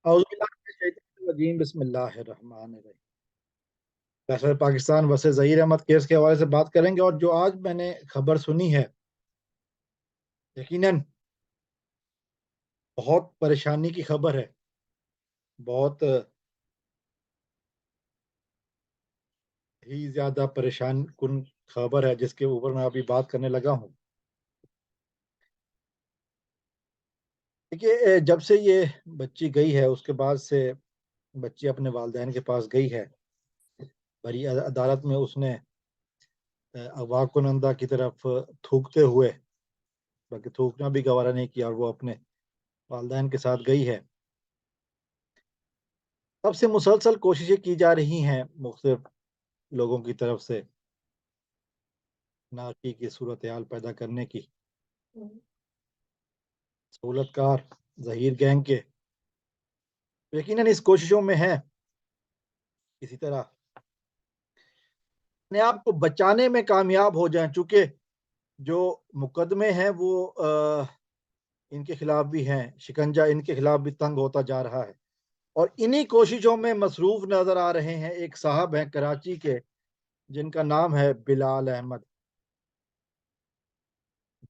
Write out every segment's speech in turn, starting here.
औज़ुबिल्लाहिमिनश्शैतानिर्रजीम बिस्मिल्लाहिर्रहमानिर्रहीम। वैसे Pakistan versus Zaheer Ahmad case के हवाले से बात करेंगे और जो आज मैंने खबर सुनी है, यकीनन बहुत परेशानी की खबर है। बहुत ही ज़्यादा परेशान कुन खबर है जिसके ऊपर मैं अभी बात करने लगा हूँ। देखिए जब से ये बच्ची गई है उसके बाद से बच्ची अपने वालिदैन के पास गई है। बड़ी अदालत में उसने अगवा कुनंदा की तरफ थूकते हुए, बल्कि थूकना भी गवारा नहीं किया और वो अपने वालिदैन के साथ गई है। तब से मुसलसल कोशिशें की जा रही हैं मुख्तलिफ लोगों की तरफ से नाकी की सूरत-ए-हाल पैदा करने की। सहूलतकार ज़हीर गैंग के यकीनन इस कोशिशों में हैं, किसी तरह अपने आप को बचाने में कामयाब हो जाएँ, चूँकि जो मुकदमे हैं वो इनके खिलाफ भी हैं, शिकंजा इनके खिलाफ भी तंग होता जा रहा है और इन्हीं कोशिशों में मसरूफ़ नज़र आ रहे हैं। एक साहब हैं कराची के, जिनका नाम है बिलाल अहमद।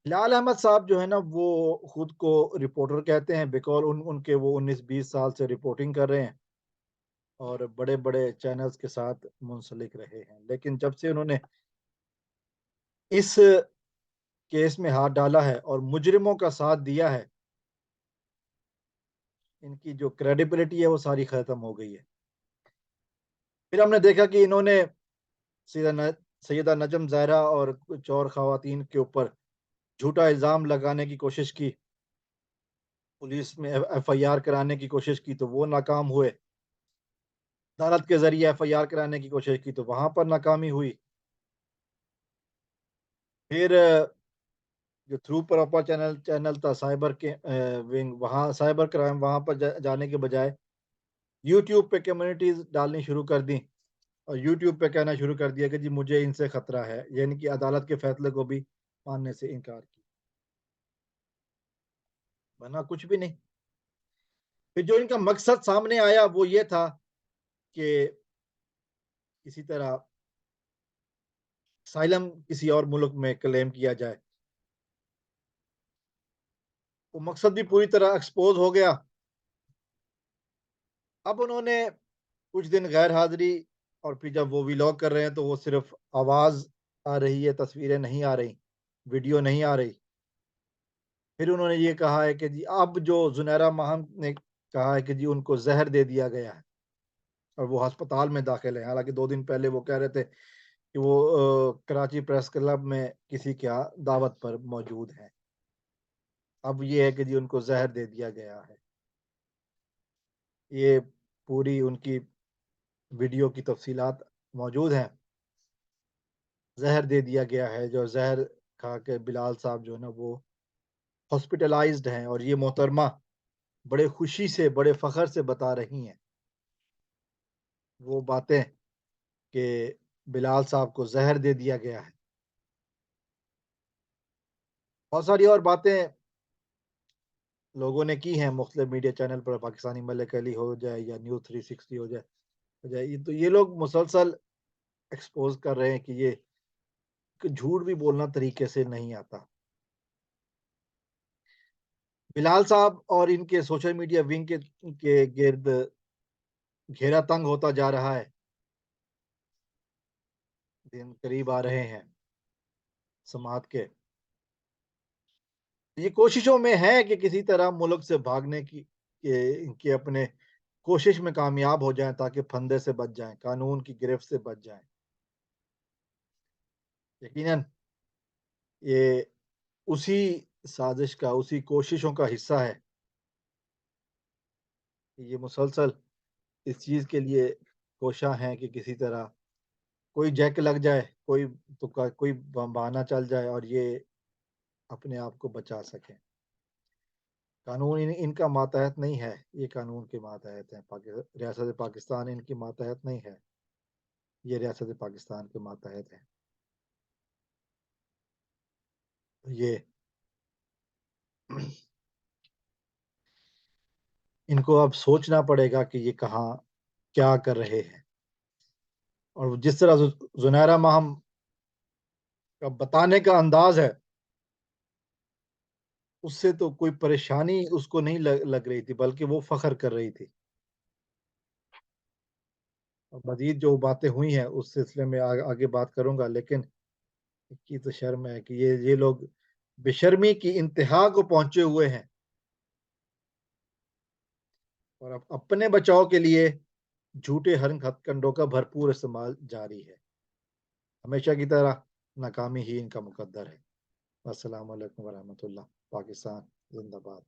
बिलाल अहमद साहब जो है ना, वो खुद को रिपोर्टर कहते हैं, बिकॉज़ उनके वो 19-20 साल से रिपोर्टिंग कर रहे हैं और बड़े-बड़े चैनल्स के साथ मुंसलिक रहे हैं। लेकिन जब से उन्होंने इस केस में हाथ डाला है और मुजरिमों का साथ दिया है, इनकी जो क्रेडिबिलिटी है वो सारी खत्म हो गई है। फिर हमने देखा कि इन्होंने सैयदा न सैयदा नजम ज़ाहरा और कुछ और ख़वातीन के ऊपर झूठा इल्ज़ाम लगाने की कोशिश की, पुलिस में एफआईआर कराने की कोशिश की तो वो नाकाम हुए। अदालत के ज़रिए एफआईआर कराने की कोशिश की तो वहाँ पर नाकामी हुई। फिर जो थ्रू प्रॉपर चैनल चैनल था साइबर के विंग, वहाँ साइबर क्राइम, वहाँ पर जाने के बजाय यूट्यूब पे कम्युनिटीज़ डालनी शुरू कर दी और यूट्यूब पे कहना शुरू कर दिया कि जी मुझे इनसे खतरा है, यानी कि अदालत के फैसले को भी मानने से इनकार किया, वरना कुछ भी नहीं। फिर जो इनका मकसद सामने आया वो ये था कि किसी तरह असाइलम किसी और मुल्क में क्लेम किया जाए। वो मकसद भी पूरी तरह एक्सपोज़ हो गया। अब उन्होंने कुछ दिन गैर हाज़िरी और फिर जब वो व्लॉग कर रहे हैं तो वो सिर्फ़ आवाज़ आ रही है, तस्वीरें नहीं आ रही, वीडियो नहीं आ रही। फिर उन्होंने ये कहा है कि जी अब जो ज़ुनैरा माहम ने कहा है कि जी उनको ज़हर दे दिया गया है और वो अस्पताल में दाखिल है। हालाँकि 2 दिन पहले वो कह रहे थे कि वो कराची प्रेस क्लब में किसी क्या दावत पर मौजूद हैं। अब ये है कि जी उनको ज़हर दे दिया गया है। ये पूरी उनकी वीडियो की तफ़सीलात मौजूद हैं। ज़हर दे दिया गया है, जो ज़हर खा के बिलाल साहब जो है ना वो हॉस्पिटलाइज़्ड हैं और ये मोहतरमा बड़े खुशी से, बड़े फ़ख्र से बता रही हैं, वो बातें कि बिलाल साहब को ज़हर दे दिया गया है। बहुत सारी और बातें लोगों ने की हैं मुख्तलिफ मीडिया चैनल पर, पाकिस्तानी मलिक अली हो जाए या न्यूज़ 360 हो जाए, ये तो ये लोग मुसलसल एक्सपोज़ कर रहे हैं कि ये कि झूठ भी बोलना तरीके से नहीं आता। बिलाल साहब और इनके सोशल मीडिया विंग के गिर्द घेरा तंग होता जा रहा है, दिन करीब आ रहे हैं समाअत के। ये कोशिशों में है कि किसी तरह मुल्क से भागने की के अपने कोशिश में कामयाब हो जाएँ ताकि फंदे से बच जाएँ, कानून की गिरफ्त से बच जाएँ। यकीनन ये उसी साज़िश का, उसी कोशिशों का हिस्सा है कि ये मुसलसल इस चीज़ के लिए कोशा हैं कि किसी तरह कोई जैक लग जाए, कोई तुक्का, कोई बहाना चल जाए और ये अपने आप को बचा सकें। कानून इनका मातहत नहीं है, ये कानून के मातहत हैं। रियासत पाकिस्तान इनकी मातहत नहीं है, ये रियासत पाकिस्तान के मातहत है। ये इनको अब सोचना पड़ेगा कि ये कहाँ क्या कर रहे हैं। और जिस तरह ज़ुनैरा माहम का बताने का अंदाज़ है, उससे तो कोई परेशानी उसको नहीं लग रही थी, बल्कि वो फ़ख्र कर रही थी। और मज़ीद जो बातें हुई हैं, उस सिलसिले में आगे बात करूँगा, लेकिन इनकी तो शर्म है कि ये लोग बेशर्मी की इंतहा को पहुँचे हुए हैं और अब अपने बचाव के लिए झूठे हथकंडों का भरपूर इस्तेमाल जारी है। हमेशा की तरह नाकामी ही इनका मुकद्दर है। अस्सलाम वालेकुम व रहमतुल्लाह। पाकिस्तान ज़िंदाबाद।